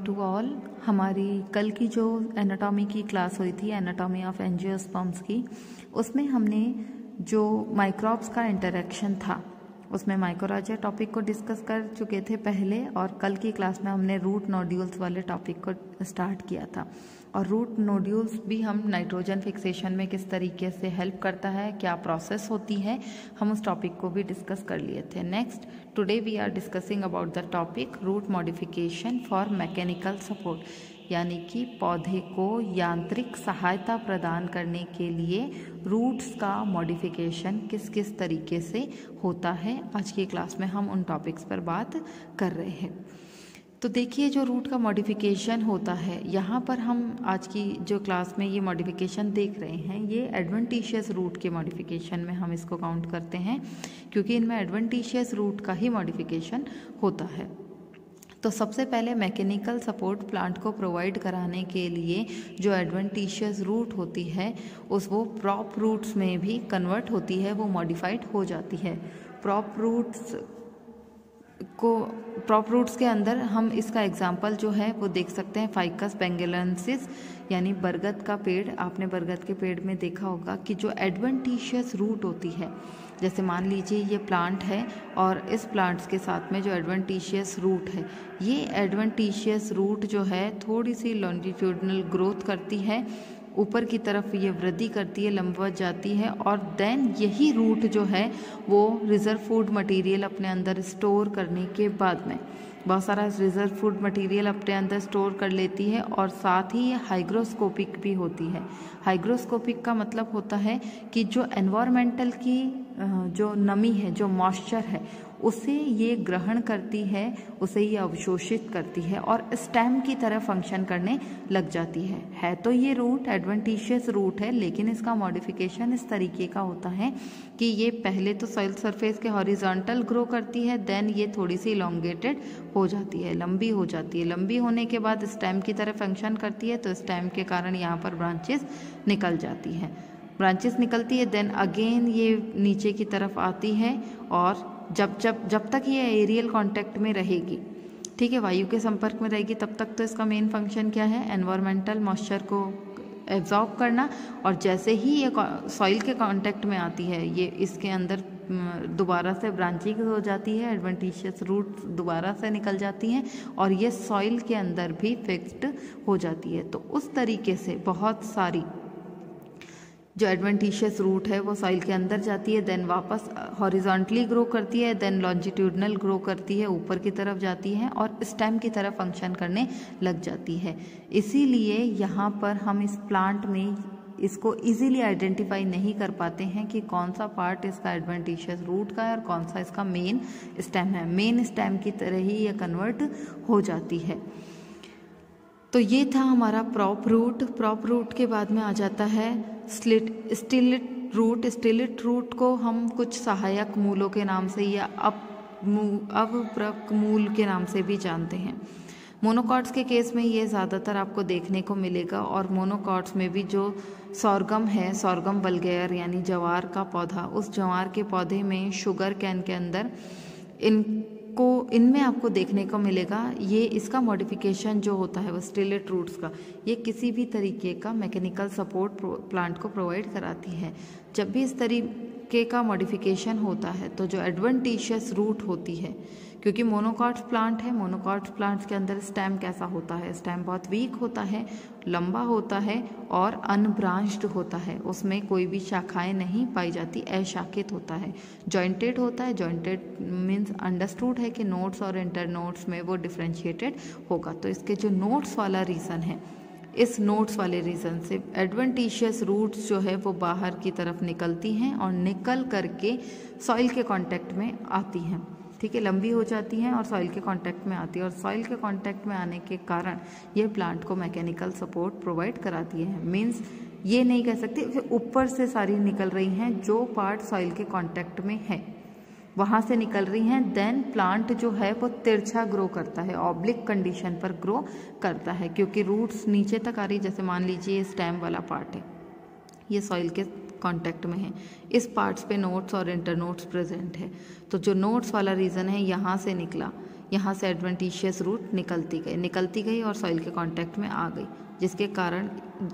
To all. हमारी कल की जो एनाटॉमी की क्लास हुई थी, एनाटॉमी ऑफ एंजियोस्पर्म्स की, उसमें हमने जो माइक्रोब्स का इंटरेक्शन था उसमें माइकोराइजा टॉपिक को डिस्कस कर चुके थे पहले, और कल की क्लास में हमने रूट नोड्यूल्स वाले टॉपिक को स्टार्ट किया था। और रूट नोड्यूल्स भी हम नाइट्रोजन फिक्सेशन में किस तरीके से हेल्प करता है, क्या प्रोसेस होती है, हम उस टॉपिक को भी डिस्कस कर लिए थे। Next, today we are discussing about the topic root modification for mechanical support, यानी कि पौधे को यांत्रिक सहायता प्रदान करने के लिए रूट्स का मॉडिफिकेशन किस किस तरीके से होता है। आज की क्लास में हम उन टॉपिक्स पर बात कर रहे हैं। तो देखिए, जो रूट का मॉडिफिकेशन होता है, यहाँ पर हम आज की जो क्लास में ये मॉडिफिकेशन देख रहे हैं, ये एडवेंटिशियस रूट के मॉडिफिकेशन में हम इसको काउंट करते हैं, क्योंकि इनमें एडवेंटिशियस रूट का ही मॉडिफिकेशन होता है। तो सबसे पहले मैकेनिकल सपोर्ट प्लांट को प्रोवाइड कराने के लिए जो एडवेंटिशियस रूट होती है वो प्रॉप रूट्स में भी कन्वर्ट होती है, वो मॉडिफाइड हो जाती है। प्रॉप रूट्स के अंदर हम इसका एग्जाम्पल जो है वो देख सकते हैं, फाइकस बेंगेलेंसिस, यानी बरगद का पेड़। आपने बरगद के पेड़ में देखा होगा कि जो एडवेंटिशियस रूट होती है, जैसे मान लीजिए ये प्लांट है और इस प्लांट्स के साथ में जो एडवेंटिशियस रूट है, ये एडवेंटिशियस रूट जो है थोड़ी सी लॉन्जिट्यूडनल ग्रोथ करती है, ऊपर की तरफ ये वृद्धि करती है, लंबवत जाती है, और देन यही रूट जो है वो रिजर्व फूड मटेरियल अपने अंदर स्टोर करने के बाद में बहुत सारा रिजर्व फूड मटेरियल अपने अंदर स्टोर कर लेती है, और साथ ही ये हाइग्रोस्कोपिक भी होती है। हाइग्रोस्कोपिक का मतलब होता है कि जो एनवायरमेंटल की जो नमी है, जो मॉइस्चर है, उसे ये ग्रहण करती है, उसे ये अवशोषित करती है और स्टेम की तरह फंक्शन करने लग जाती है। तो ये रूट एडवेंटिशियस रूट है, लेकिन इसका मॉडिफिकेशन इस तरीके का होता है कि ये पहले तो सॉइल सरफेस के हॉरिजॉन्टल ग्रो करती है, देन ये थोड़ी सी इलोंगेटेड हो जाती है, लंबी हो जाती है। लंबी होने के बाद स्टेम की तरह फंक्शन करती है, तो स्टेम के कारण यहाँ पर ब्रांचेस निकल जाती हैं, ब्रांचेस निकलती है, देन अगेन ये नीचे की तरफ आती है, और जब तक ये एरियल कांटेक्ट में रहेगी, ठीक है, वायु के संपर्क में रहेगी, तब तक तो इसका मेन फंक्शन क्या है, एनवायरमेंटल मॉइस्चर को एब्जॉर्ब करना। और जैसे ही ये सॉइल के कांटेक्ट में आती है, ये इसके अंदर दोबारा से ब्रांचिंग हो जाती है, एडवेंटिशियस रूट दोबारा से निकल जाती हैं, और ये सॉइल के अंदर भी फिक्स्ड हो जाती है। तो उस तरीके से बहुत सारी जो एडवेंटिशियस रूट है वो सॉइल के अंदर जाती है, देन वापस हॉरिजॉन्टली ग्रो करती है, देन लॉन्जिट्यूडनल ग्रो करती है, ऊपर की तरफ जाती है और स्टेम की तरफ फंक्शन करने लग जाती है। इसीलिए यहाँ पर हम इस प्लांट में इसको इजीली आइडेंटिफाई नहीं कर पाते हैं कि कौन सा पार्ट इसका एडवेंटिशियस रूट का है और कौन सा इसका मेन स्टेम है। मेन स्टेम की तरह ही ये कन्वर्ट हो जाती है। तो ये था हमारा प्रॉप रूट। प्रॉप रूट के बाद में आ जाता है स्टिलेट रूट। स्टिलेट रूट को हम कुछ सहायक मूलों के नाम से या अवप्रक मूल के नाम से भी जानते हैं। मोनोकॉट्स के केस में ये ज़्यादातर आपको देखने को मिलेगा, और मोनोकॉट्स में भी जो सॉर्गम है, सॉर्गम वल्गेयर यानी जवार का पौधा, उस जवार के पौधे में शुगर कैन के अंदर इनमें आपको देखने को मिलेगा। ये इसका मॉडिफिकेशन जो होता है वो स्टिलेट रूट्स का, ये किसी भी तरीके का मैकेनिकल सपोर्ट प्लांट को प्रोवाइड कराती है। जब भी इस तरीके का मॉडिफिकेशन होता है तो जो एडवेंटिशियस रूट होती है, क्योंकि मोनोकॉट्स प्लांट है, मोनोकॉट्स प्लांट्स के अंदर स्टेम कैसा होता है, स्टेम बहुत वीक होता है, लंबा होता है और अनब्रांच्ड होता है, उसमें कोई भी शाखाएं नहीं पाई जाती, अशाखित होता है, जॉइंटेड होता है। जॉइंटेड मीन्स अंडरस्टूड है कि नोड्स और इंटरनोड्स में वो डिफ्रेंशिएटेड होगा। तो इसके जो नोड्स वाला रीजन है, इस नोड्स वाले रीजन से एडवेंटिशियस रूट्स जो है वो बाहर की तरफ निकलती हैं और निकल करके सॉइल के कांटेक्ट में आती हैं, ठीक है, लंबी हो जाती हैं और सॉइल के कांटेक्ट में आती है, और सॉइल के कांटेक्ट में आने के कारण ये प्लांट को मैकेनिकल सपोर्ट प्रोवाइड कराती है। मीन्स ये नहीं कह सकते ऊपर से सारी निकल रही हैं, जो पार्ट सॉइल के कांटेक्ट में है वहाँ से निकल रही हैं, देन प्लांट जो है वो तिरछा ग्रो करता है, ऑब्लिक कंडीशन पर ग्रो करता है, क्योंकि रूट्स नीचे तक आ रही। जैसे मान लीजिए स्टेम वाला पार्ट है, ये सॉइल के कांटेक्ट में है, इस पार्ट्स पे नोड्स और इंटरनोड्स प्रेजेंट है, तो जो नोड्स वाला रीजन है यहाँ से निकला, यहाँ से एडवेंटिशियस रूट निकलती गई और सॉइल के कांटेक्ट में आ गई, जिसके कारण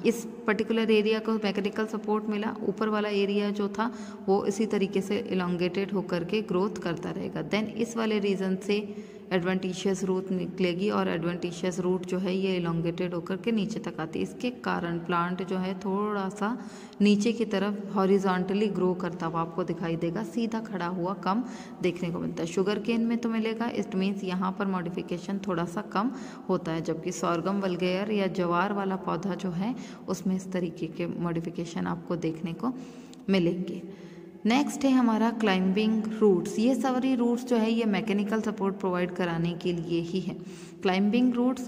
इस पर्टिकुलर एरिया को मैकेनिकल सपोर्ट मिला। ऊपर वाला एरिया जो था वो इसी तरीके से इलोंगेटेड होकर के ग्रोथ करता रहेगा। देन इस वाले रीजन से एडवेंटिशियस रूट निकलेगी और एडवेंटिशियस रूट जो है ये इलोंगेटेड होकर के नीचे तक आती है। इसके कारण प्लांट जो है थोड़ा सा नीचे की तरफ हॉरिजॉन्टली ग्रो करता हुआ आपको दिखाई देगा, सीधा खड़ा हुआ कम देखने को मिलता है। शुगर केन में तो मिलेगा, इट मीन्स यहाँ पर मॉडिफिकेशन थोड़ा सा कम होता है, जबकि सॉर्गम वल्गेयर या ज्वार वाला पौधा जो है उसमें इस तरीके के मॉडिफिकेशन आपको देखने को मिलेंगे। नेक्स्ट है हमारा क्लाइंबिंग रूट्स। ये सारी रूट्स जो है ये मैकेनिकल सपोर्ट प्रोवाइड कराने के लिए ही है। क्लाइंबिंग रूट्स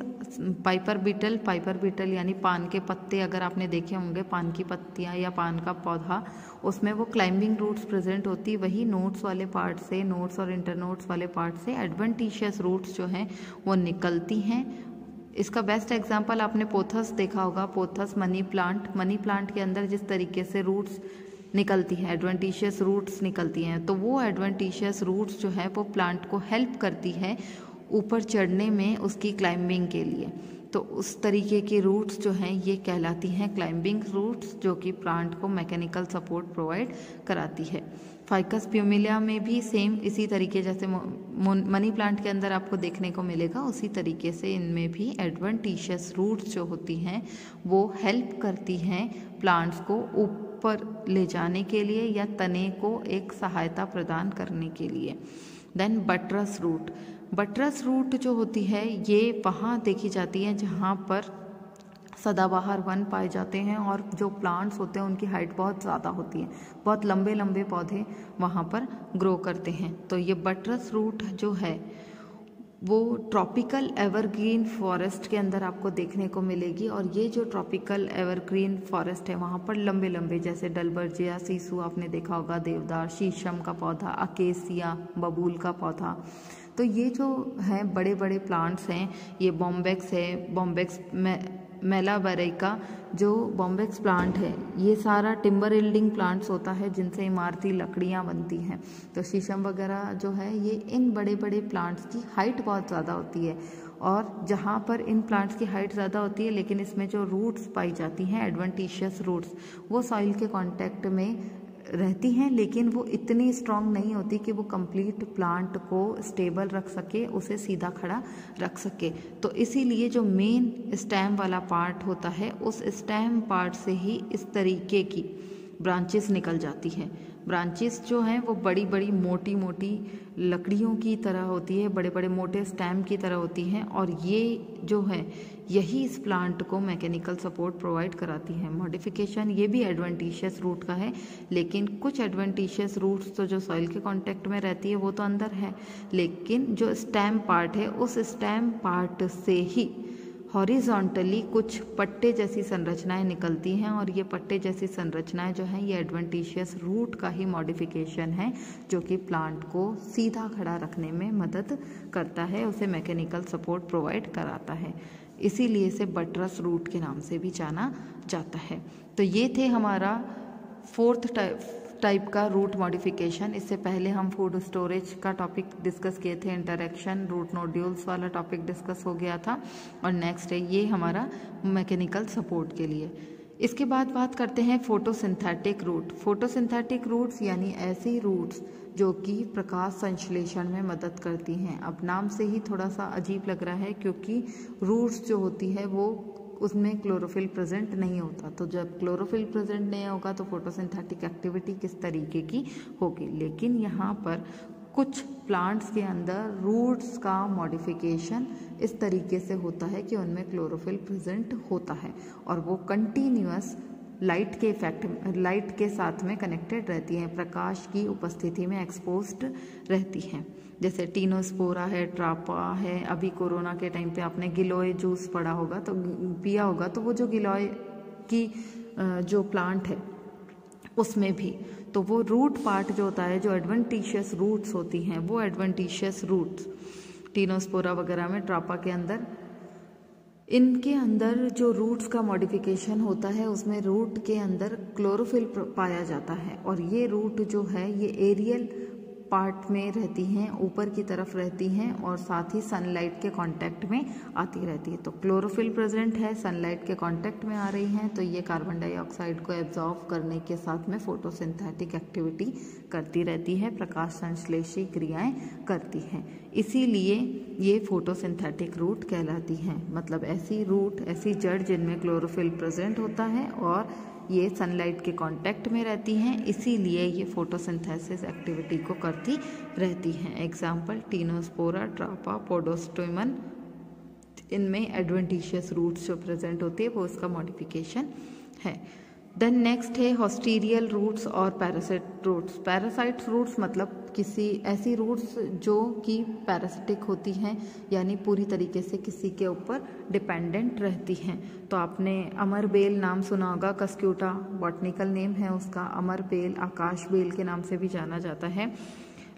पाइपर बीटल यानी पान के पत्ते, अगर आपने देखे होंगे पान की पत्तियां या पान का पौधा, उसमें वो क्लाइंबिंग रूट्स प्रेजेंट होती। वही नोट्स वाले पार्ट से, नोट्स और इंटरनोट्स वाले पार्ट से एडवेंटिशियस रूट्स जो हैं वो निकलती हैं। इसका बेस्ट एग्जांपल आपने पोथस देखा होगा, पोथस मनी प्लांट के अंदर जिस तरीके से रूट्स निकलती है, एडवेंटिशियस रूट्स निकलती हैं, तो वो एडवेंटिशियस रूट्स जो है वो प्लांट को हेल्प करती है ऊपर चढ़ने में उसकी क्लाइंबिंग के लिए। तो उस तरीके की रूट्स जो हैं ये कहलाती हैं क्लाइंबिंग रूट्स, जो कि प्लांट को मैकेनिकल सपोर्ट प्रोवाइड कराती है। फाइकस प्यूमिलिया में भी सेम इसी तरीके, जैसे मनी प्लांट के अंदर आपको देखने को मिलेगा, उसी तरीके से इनमें भी एडवेंटिशियस रूट्स जो होती हैं वो हेल्प करती हैं प्लांट्स को ऊपर ले जाने के लिए या तने को एक सहायता प्रदान करने के लिए। देन बटरस रूट जो होती है ये वहाँ देखी जाती है जहाँ पर सदाबहार वन पाए जाते हैं और जो प्लांट्स होते हैं उनकी हाइट बहुत ज़्यादा होती है, बहुत लंबे लंबे पौधे वहाँ पर ग्रो करते हैं। तो ये बटरस रूट जो है वो ट्रॉपिकल एवरग्रीन फॉरेस्ट के अंदर आपको देखने को मिलेगी। और ये जो ट्रॉपिकल एवरग्रीन फॉरेस्ट है वहाँ पर लंबे लंबे, जैसे डलबर्जिया, सीसू आपने देखा होगा, देवदार, शीशम का पौधा, अकेसिया, बबूल का पौधा, तो ये जो है बड़े बड़े प्लांट्स हैं। ये बॉम्बेक्स मेलाबरेका जो बॉम्बेक्स प्लांट है, ये सारा टिम्बर यील्डिंग प्लांट्स होता है जिनसे इमारती लकड़ियाँ बनती हैं। तो शीशम वगैरह जो है ये इन बड़े बड़े प्लांट्स की हाइट बहुत ज़्यादा होती है। और जहाँ पर इन प्लांट्स की हाइट ज़्यादा होती है लेकिन इसमें जो रूट्स पाई जाती हैं एडवेंटिशियस रूट्स, वो सॉइल के कांटेक्ट में रहती हैं, लेकिन वो इतनी स्ट्रांग नहीं होती कि वो कंप्लीट प्लांट को स्टेबल रख सके, उसे सीधा खड़ा रख सके। तो इसीलिए जो मेन स्टेम वाला पार्ट होता है उस स्टेम पार्ट से ही इस तरीके की ब्रांचेस निकल जाती है। ब्रांचेस जो हैं वो बड़ी बड़ी मोटी मोटी लकड़ियों की तरह होती है, बड़े बड़े मोटे स्टेम की तरह होती हैं, और ये जो है यही इस प्लांट को मैकेनिकल सपोर्ट प्रोवाइड कराती है। मॉडिफिकेशन ये भी एडवेंटिशियस रूट का है, लेकिन कुछ एडवेंटिशियस रूट्स तो जो सॉइल के कांटेक्ट में रहती है वो तो अंदर है, लेकिन जो स्टेम पार्ट है उस स्टेम पार्ट से ही हॉरिजॉन्टली कुछ पट्टे जैसी संरचनाएं निकलती हैं, और ये पट्टे जैसी संरचनाएं जो हैं ये एडवेंटिशियस रूट का ही मॉडिफिकेशन है, जो कि प्लांट को सीधा खड़ा रखने में मदद करता है, उसे मैकेनिकल सपोर्ट प्रोवाइड कराता है। इसीलिए इसे बटरस रूट के नाम से भी जाना जाता है। तो ये थे हमारा फोर्थ टाइप का रूट मॉडिफिकेशन। इससे पहले हम फूड स्टोरेज का टॉपिक डिस्कस किए थे, इंटरेक्शन, रूट नोड्यूल्स वाला टॉपिक डिस्कस हो गया था, और नेक्स्ट है ये हमारा मैकेनिकल सपोर्ट के लिए। इसके बाद बात करते हैं फोटोसिंथेटिक रूट। फोटोसिंथेटिक रूट्स यानी ऐसी रूट्स जो कि प्रकाश संश्लेषण में मदद करती हैं। अब नाम से ही थोड़ा सा अजीब लग रहा है क्योंकि रूट्स जो होती है वो उसमें क्लोरोफिल प्रेजेंट नहीं होता, तो जब क्लोरोफिल प्रेजेंट नहीं होगा तो फोटोसिंथेटिक एक्टिविटी किस तरीके की होगी। लेकिन यहाँ पर कुछ प्लांट्स के अंदर रूट्स का मॉडिफिकेशन इस तरीके से होता है कि उनमें क्लोरोफिल प्रेजेंट होता है और वो कंटिन्यूअस लाइट के साथ में कनेक्टेड रहती हैं, प्रकाश की उपस्थिति में एक्सपोज्ड रहती हैं। जैसे टीनोस्पोरा है, ट्रापा है, अभी कोरोना के टाइम पे आपने गिलोय जूस पड़ा होगा तो पिया होगा, तो वो जो गिलोय की जो प्लांट है उसमें भी तो वो रूट पार्ट जो होता है, जो एडवेंटिशियस रूट्स होती हैं, वो एडवेंटिशियस रूट्स टीनोस्पोरा वगैरह में, ट्रापा के अंदर, इनके अंदर जो रूट्स का मॉडिफिकेशन होता है उसमें रूट के अंदर क्लोरोफिल पाया जाता है। और ये रूट जो है ये एरियल पार्ट में रहती हैं, ऊपर की तरफ रहती हैं और साथ ही सनलाइट के कांटेक्ट में आती रहती है। तो क्लोरोफिल प्रेजेंट है, सनलाइट के कांटेक्ट में आ रही हैं, तो ये कार्बन डाइऑक्साइड को एब्जॉर्ब करने के साथ में फोटोसिंथेटिक एक्टिविटी करती रहती है, प्रकाश संश्लेषी क्रियाएं करती हैं। इसीलिए ये फोटोसिंथेटिक रूट कहलाती हैं। मतलब ऐसी रूट, ऐसी जड़ जिनमें क्लोरोफिल प्रेजेंट होता है और ये सनलाइट के कांटेक्ट में रहती हैं, इसीलिए ये फोटोसिंथेसिस एक्टिविटी को करती रहती हैं। एग्जाम्पल टीनोस्पोरा, ट्रापा, पोडोस्टोमन, इनमें एडवेंटिशियस रूट्स जो प्रेजेंट होती है वो इसका मॉडिफिकेशन है। देन नेक्स्ट है हॉस्टीरियल रूट्स और पैरासाइट रूट्स। पैरासाइट रूट्स मतलब किसी ऐसी रूट्स जो कि पैरासिटिक होती हैं, यानी पूरी तरीके से किसी के ऊपर डिपेंडेंट रहती हैं। तो आपने अमर बेल नाम सुना होगा, कस्क्यूटा बॉटनिकल नेम है उसका। अमर बेल, आकाश बेल के नाम से भी जाना जाता है।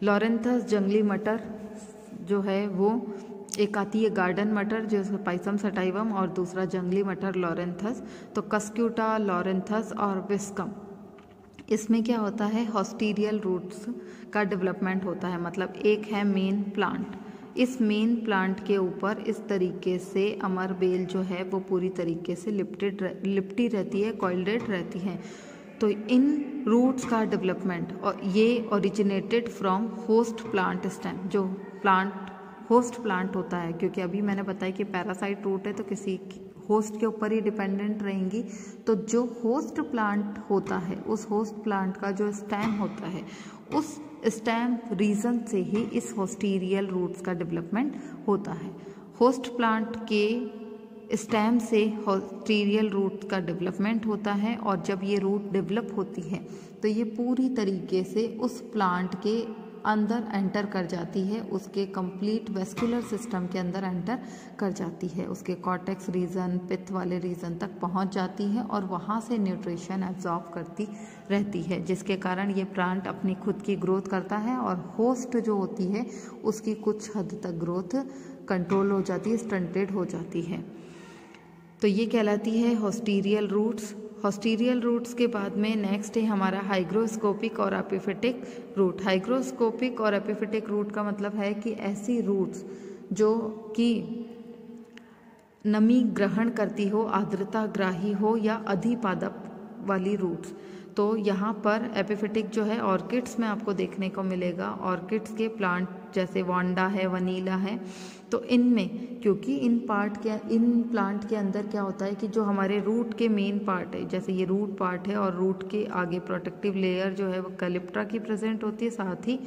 लॉरेंथस जंगली मटर जो है वो एक आती है गार्डन मटर जो पाइसम सटाइवम, और दूसरा जंगली मटर लॉरेंथस। तो कस्क्यूटा, लॉरेंथस और विस्कम, इसमें क्या होता है, हॉस्टीरियल रूट्स का डेवलपमेंट होता है। मतलब एक है मेन प्लांट, इस मेन प्लांट के ऊपर इस तरीके से अमर बेल जो है वो पूरी तरीके से लिपटी रहती है, कॉइल्डेड रहती हैं। तो इन रूट्स का डेवलपमेंट और ये originated from host plant stem, जो प्लांट होस्ट प्लांट होता है, क्योंकि अभी मैंने बताया कि पैरासाइट रूट है तो किसी होस्ट के ऊपर ही डिपेंडेंट रहेंगी। तो जो होस्ट प्लांट होता है, उस होस्ट प्लांट का जो स्टेम होता है, उस स्टेम रीजन से ही इस हॉस्टीरियल रूट्स का डेवलपमेंट होता है। होस्ट प्लांट के स्टेम से हॉस्टीरियल रूट का डेवलपमेंट होता है, और जब ये रूट डेवलप होती है तो ये पूरी तरीके से उस प्लांट के अंदर एंटर कर जाती है, उसके कंप्लीट वेस्कुलर सिस्टम के अंदर एंटर कर जाती है, उसके कॉर्टेक्स रीजन, पित्त वाले रीजन तक पहुंच जाती है और वहां से न्यूट्रिशन एब्जॉर्ब करती रहती है, जिसके कारण ये प्लांट अपनी खुद की ग्रोथ करता है और होस्ट जो होती है उसकी कुछ हद तक ग्रोथ कंट्रोल हो जाती है, स्टंटेड हो जाती है। तो ये कहलाती है हॉस्टीरियल रूट्स। हॉस्टीरियल रूट्स के बाद में नेक्स्ट है हमारा हाइग्रोस्कोपिक और एपिफिटिक रूट। हाइग्रोस्कोपिक और एपिफिटिक रूट का मतलब है कि ऐसी रूट्स जो कि नमी ग्रहण करती हो, आर्द्रता ग्राही हो या अधिपादप वाली रूट्स। तो यहाँ पर एपिफिटिक जो है ऑर्किड्स में आपको देखने को मिलेगा। ऑर्किड्स के प्लांट जैसे वांडा है, वनीला है, तो इनमें क्योंकि इन प्लांट के अंदर क्या होता है कि जो हमारे रूट के मेन पार्ट है, जैसे ये रूट पार्ट है और रूट के आगे प्रोटेक्टिव लेयर जो है वो कैलिप्ट्रा की प्रेजेंट होती है, साथ ही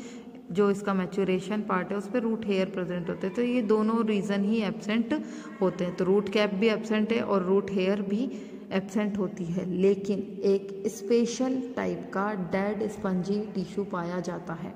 जो इसका मैच्योरेशन पार्ट है उस पर रूट हेयर प्रेजेंट होते हैं। तो ये दोनों रीजन ही एब्सेंट होते हैं। तो रूट कैप भी एब्सेंट है और रूट हेयर भी एब्सेंट होती है, लेकिन एक स्पेशल टाइप का डेड स्पंजी टिश्यू पाया जाता है।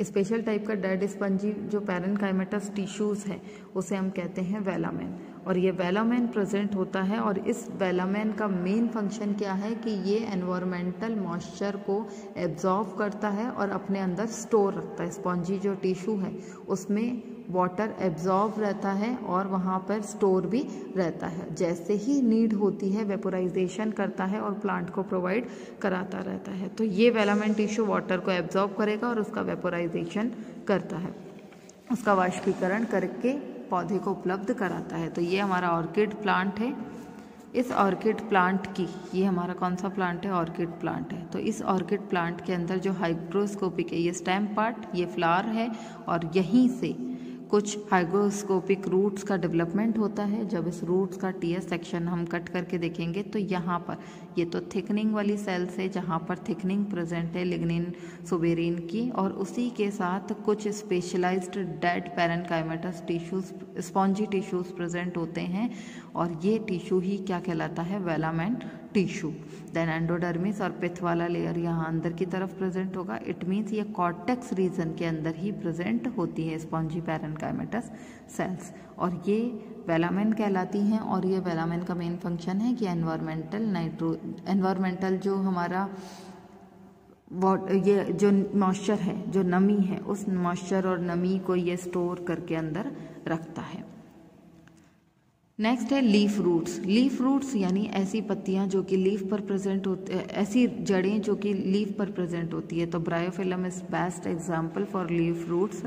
स्पेशल टाइप का डेड स्पंजी जो पैरेन्काइमेटस टिश्यूज है उसे हम कहते हैं वेलामेन, और ये वेलामेन प्रेजेंट होता है। और इस वेलामेन का मेन फंक्शन क्या है कि ये एनवायरमेंटल मॉइस्चर को एब्जॉर्ब करता है और अपने अंदर स्टोर रखता है। स्पॉन्जी जो टिश्यू है उसमें वाटर एब्जॉर्ब रहता है और वहाँ पर स्टोर भी रहता है। जैसे ही नीड होती है वेपोराइजेशन करता है और प्लांट को प्रोवाइड कराता रहता है। तो ये वेलामेन टिश्यू वाटर को एब्जॉर्ब करेगा और उसका वेपोराइजेशन करता है, उसका वाष्पीकरण करके पौधे को उपलब्ध कराता है। तो ये हमारा ऑर्किड प्लांट है। इस ऑर्किड प्लांट की, ये हमारा कौन सा प्लांट है, ऑर्किड प्लांट है। तो इस ऑर्किड प्लांट के अंदर जो हाइग्रोस्कोपिक है, ये स्टेम पार्ट, ये फ्लावर है, और यहीं से कुछ हाइग्रोस्कोपिक रूट्स का डेवलपमेंट होता है। जब इस रूट्स का टीएस सेक्शन हम कट करके देखेंगे तो यहाँ पर ये तो थिकनिंग वाली सेल्स है जहाँ पर थिकनिंग प्रेजेंट है लिग्निन सुबेरिन की, और उसी के साथ कुछ specialised dead parenchymatous tissues, spongy tissues present होते हैं, और ये टिश्यू ही क्या कहलाता है, वेलामेन टिश्यू। देन एंडोडर्मिस और पिथ वाला लेयर यहाँ अंदर की तरफ प्रेजेंट होगा। इट मीन्स ये कॉर्टेक्स रीजन के अंदर ही प्रेजेंट होती है स्पॉन्जी पैरेन्काइमेटस सेल्स, और ये वेलामेन कहलाती हैं। और ये वेलामेन का मेन फंक्शन है कि एनवायरमेंटल जो हमारा ये जो मॉइस्चर है, जो नमी है, उस मॉइस्चर और नमी को ये स्टोर करके अंदर रखता है। नेक्स्ट है लीफ रूट्स। लीफ रूट्स यानी ऐसी पत्तियां जो कि लीफ पर प्रेजेंट होती, ऐसी जड़ें जो कि लीफ पर प्रेजेंट होती है। तो bryophyllum is best example for leaf roots.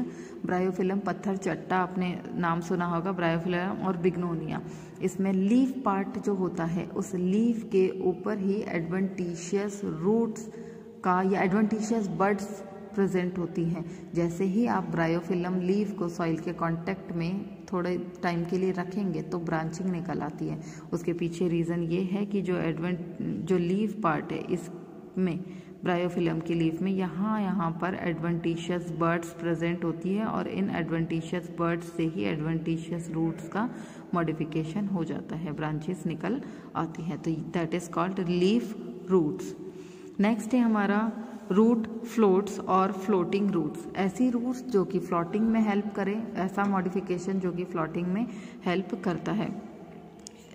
Bryophyllum पत्थर चट्टा, आपने नाम सुना होगा, ब्रायोफिलम और बिग्नोनिया। इसमें लीफ पार्ट जो होता है उस लीफ के ऊपर ही एडवेंटिशियस रूट्स का या एडवेंटिशियस बड्स प्रेजेंट होती हैं। जैसे ही आप ब्रायोफिलम लीफ को सॉइल के कांटेक्ट में थोड़े टाइम के लिए रखेंगे तो ब्रांचिंग निकल आती है। उसके पीछे रीज़न ये है कि जो लीफ पार्ट है इसमें, ब्रायोफिलम की लीफ में यहाँ पर एडवेंटिशियस बर्ड्स प्रेजेंट होती है और इन एडवेंटिशियस बर्ड्स से ही एडवेंटिशियस रूट्स का मॉडिफिकेशन हो जाता है, ब्रांचेस निकल आती हैं। तो that is called leaf roots. Next है हमारा रूट फ्लोट्स और फ्लोटिंग रूट्स। ऐसी रूट्स जो कि फ्लोटिंग में हेल्प करें, ऐसा मॉडिफिकेशन जो कि फ्लोटिंग में हेल्प करता है।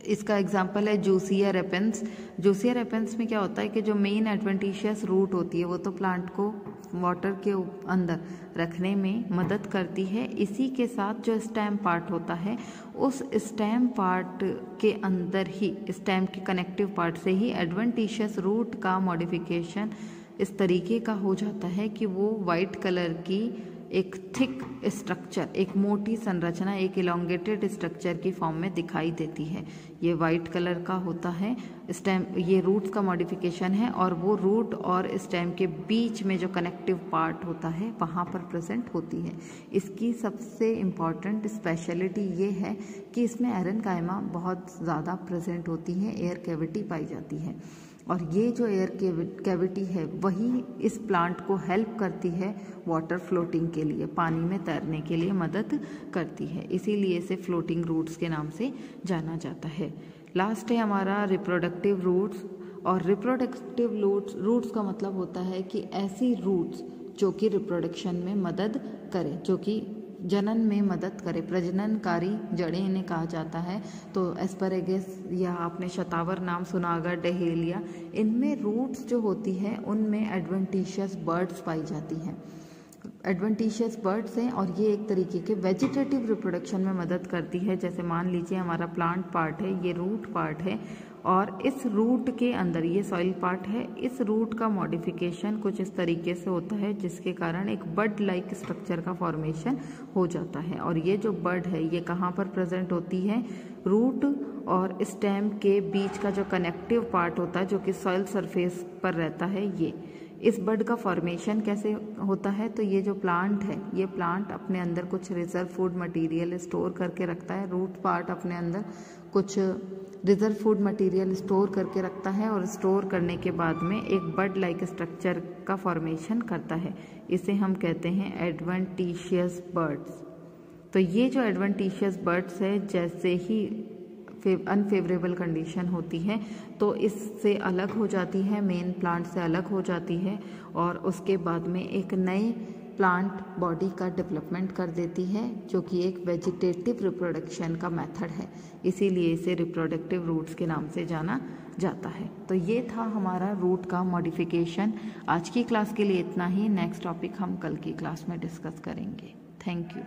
इसका एग्जांपल है जूसिया रेपेंस। जूसिया रेपेंस में क्या होता है कि जो मेन एडवेंटिशियस रूट होती है वो तो प्लांट को वाटर के अंदर रखने में मदद करती है। इसी के साथ जो स्टेम पार्ट होता है उस स्टेम पार्ट के अंदर ही, स्टेम के कनेक्टिव पार्ट से ही एडवेंटिशियस रूट का मॉडिफिकेशन इस तरीके का हो जाता है कि वो वाइट कलर की एक थिक स्ट्रक्चर, एक मोटी संरचना, एक इलोंगेटेड स्ट्रक्चर की फॉर्म में दिखाई देती है। ये वाइट कलर का होता है स्टेम, ये रूट्स का मॉडिफिकेशन है और वो रूट और स्टेम के बीच में जो कनेक्टिव पार्ट होता है वहाँ पर प्रेजेंट होती है। इसकी सबसे इम्पॉर्टेंट स्पेशलिटी ये है कि इसमें एरेनकाइमा बहुत ज़्यादा प्रेजेंट होती है, एयर कैविटी पाई जाती है और ये जो एयर कैविटी है वही इस प्लांट को हेल्प करती है वाटर फ्लोटिंग के लिए, पानी में तैरने के लिए मदद करती है। इसीलिए इसे फ्लोटिंग रूट्स के नाम से जाना जाता है। लास्ट है हमारा रिप्रोडक्टिव रूट्स। और रिप्रोडक्टिव रूट्स का मतलब होता है कि ऐसी रूट्स जो कि रिप्रोडक्शन में मदद करें, जो कि जनन में मदद करे, प्रजननकारी जड़ें इन्हें कहा जाता है। तो एस्परेगस या आपने शतावर नाम सुना होगा, डहेलिया, इनमें रूट्स जो होती हैं उनमें एडवेंटिशियस बर्ड्स पाई जाती हैं। एडवेंटिशियस बर्ड्स हैं और ये एक तरीके के वेजिटेटिव रिप्रोडक्शन में मदद करती है। जैसे मान लीजिए हमारा प्लांट पार्ट है, ये रूट पार्ट है और इस रूट के अंदर ये सॉइल पार्ट है। इस रूट का मॉडिफिकेशन कुछ इस तरीके से होता है जिसके कारण एक बड लाइक स्ट्रक्चर का फॉर्मेशन हो जाता है। और ये जो बड है ये कहाँ पर प्रेजेंट होती है? रूट और स्टेम के बीच का जो कनेक्टिव पार्ट होता है जो कि सॉइल सरफेस पर रहता है। ये इस बड का फॉर्मेशन कैसे होता है? तो ये जो प्लांट है, ये प्लांट अपने अंदर कुछ रिजर्व फूड मटेरियल स्टोर करके रखता है। रूट पार्ट अपने अंदर कुछ रिजर्व फूड मटेरियल स्टोर करके रखता है और स्टोर करने के बाद में एक बड लाइक स्ट्रक्चर का फॉर्मेशन करता है। इसे हम कहते हैं एडवेंटिशियस बर्ड्स। तो ये जो एडवेंटिशियस बर्ड्स है, जैसे ही अनफेवरेबल कंडीशन होती है तो इससे अलग हो जाती है, मेन प्लांट से अलग हो जाती है और उसके बाद में एक नए प्लांट बॉडी का डेवलपमेंट कर देती है जो कि एक वेजिटेटिव रिप्रोडक्शन का मेथड है। इसीलिए इसे रिप्रोडक्टिव रूट्स के नाम से जाना जाता है। तो ये था हमारा रूट का मॉडिफिकेशन। आज की क्लास के लिए इतना ही। नेक्स्ट टॉपिक हम कल की क्लास में डिस्कस करेंगे। Thank you.